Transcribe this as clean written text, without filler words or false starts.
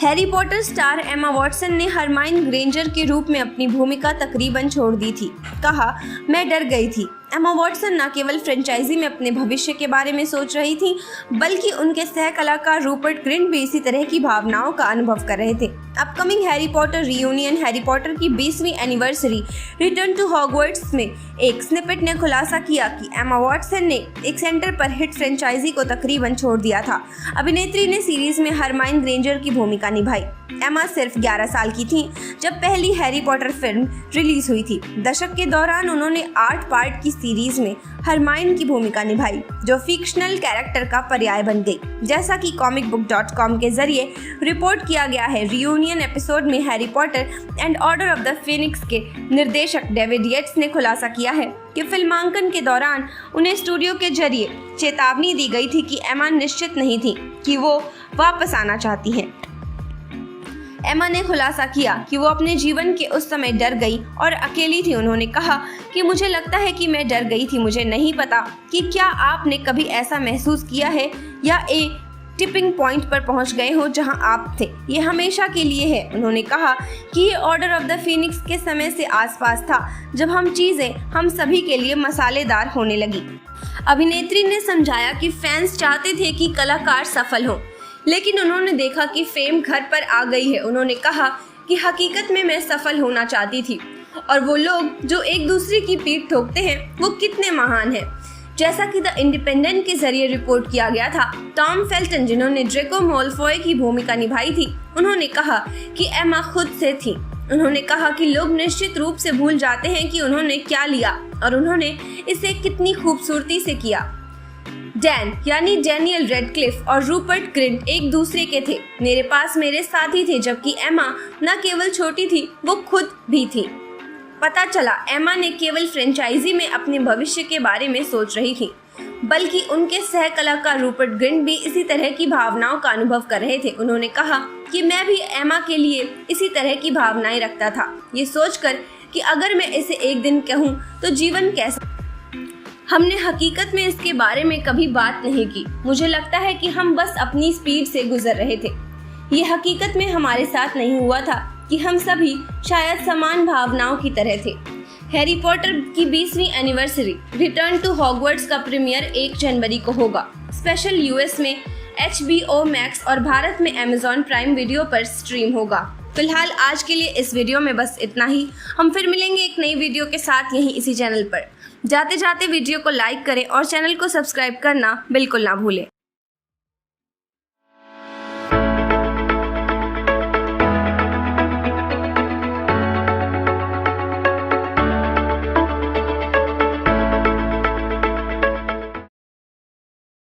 Harry Potter star Emma Watson ने Hermione Granger के रूप में अपनी भूमिका तकरीबन छोड़ दी थी। कहा, मैं डर गई थी। एमा वॉटसन न केवल फ्रेंचाइजी में अपने भविष्य के बारे में सोच रही थी, बल्कि उनके सह कलाकार रूपर्ट ग्रिंट भी इसी तरह की भावनाओं का अनुभव कर रहे थे। Upcoming Harry Potter reunion Harry Potter की 20वीं एनिवर्सरी रिटर्न टू हॉगवर्ट्स में एक स्निपेट ने खुलासा किया कि एमा वॉटसन ने एक सेंटर पर हिट फ्रेंचाइजी को तकरीबन छोड़ दिया था। अभिनेत्री ने सीरीज में हरमाइन ग्रेंजर की भूमिका निभाई। एमा सिर्फ 11 साल की थी जब पहली हैरी पॉटर फिल्म रिलीज हुई थी। दशक के दौरान उन्होंने 8 पार्ट की सीरीज में हरमाइन की भूमिका निभाई, जो फिक्शनल कैरेक्टर का पर्याय बन गई। जैसा कि comicbook.com के जरिए रिपोर्ट किया गया है, रियूनियन एपिसोड में Harry Potter and order of the Phoenix के निर्देशक डेविड येट्स ने खुलासा किया है कि फिल्मांकन के दौरान उन्हें स्टूडियो के जरिए चेतावनी दी गई थी कि एमा निश्चित नहीं थी कि वो वापस आना चाहती हैं। एमा ने खुलासा किया कि वो अपने जीवन के उस समय डर गई और अकेली थी। उन्होंने कहा कि मुझे लगता है कि मैं डर गई थी। मुझे नहीं पता कि क्या आपने कभी ऐसा महसूस किया है या एक टिपिंग पॉइंट पर पहुंच गए हो जहां आप थे। ये हमेशा के लिए है। उन्होंने कहा कि ये ऑर्डर ऑफ द फिनिक्स के समय से आसपास था जब हम सभी के लिए मसालेदार होने लगी। अभिनेत्री ने समझाया कि फैंस चाहते थे कि कलाकार सफल हों, लेकिन उन्होंने देखा कि फेम घर पर आ गई है। उन्होंने कहा कि हकीकत में मैं सफल होना चाहती थी और वो लोग जो एक दूसरे की पीठ ठोकते हैं वो कितने महान हैं। जैसा कि द इंडिपेंडेंट के जरिए रिपोर्ट किया गया था, टॉम फेल्टन, जिन्होंने ड्रेको मॉलफॉय की भूमिका निभाई थी, उन्होंने कहा कि एमा खुद से थी। उन्होंने कहा कि लोग निश्चित रूप से भूल जाते हैं कि उन्होंने क्या लिया और उन्होंने इसे कितनी खूबसूरती से किया। डैन यानी डैनियल रेडक्लिफ और रूपर्ट ग्रिंट एक दूसरे के थे। मेरे पास मेरे साथी थे, जबकि एमा न केवल छोटी थी, वो खुद भी थी। पता चला एमा ने केवल फ्रेंचाइजी में अपने भविष्य के बारे में सोच रही थी, बल्कि उनके सह कलाकार रूपर्ट ग्रिंट भी इसी तरह की भावनाओं का अनुभव कर रहे थे। उन्होंने कहा कि मैं भी एमा के लिए इसी तरह की भावनाएं रखता था, ये सोचकर कि अगर मैं इसे एक दिन कहूँ तो जीवन कैसा। हमने हकीकत में इसके बारे में कभी बात नहीं की। मुझे लगता है कि हम बस अपनी स्पीड से गुजर रहे थे। ये हकीकत में हमारे साथ नहीं हुआ था कि हम सभी शायद समान भावनाओं की तरह थे। हैरी पॉटर की 20वीं एनिवर्सरी रिटर्न टू हॉगवर्ट्स का प्रीमियर 1 जनवरी को होगा। स्पेशल यूएस में HBO मैक्स और भारत में Amazon प्राइम वीडियो पर स्ट्रीम होगा। फिलहाल आज के लिए इस वीडियो में बस इतना ही। हम फिर मिलेंगे एक नई वीडियो के साथ यहीं इसी चैनल पर। जाते जाते वीडियो को लाइक करें और चैनल को सब्सक्राइब करना बिल्कुल ना भूलें।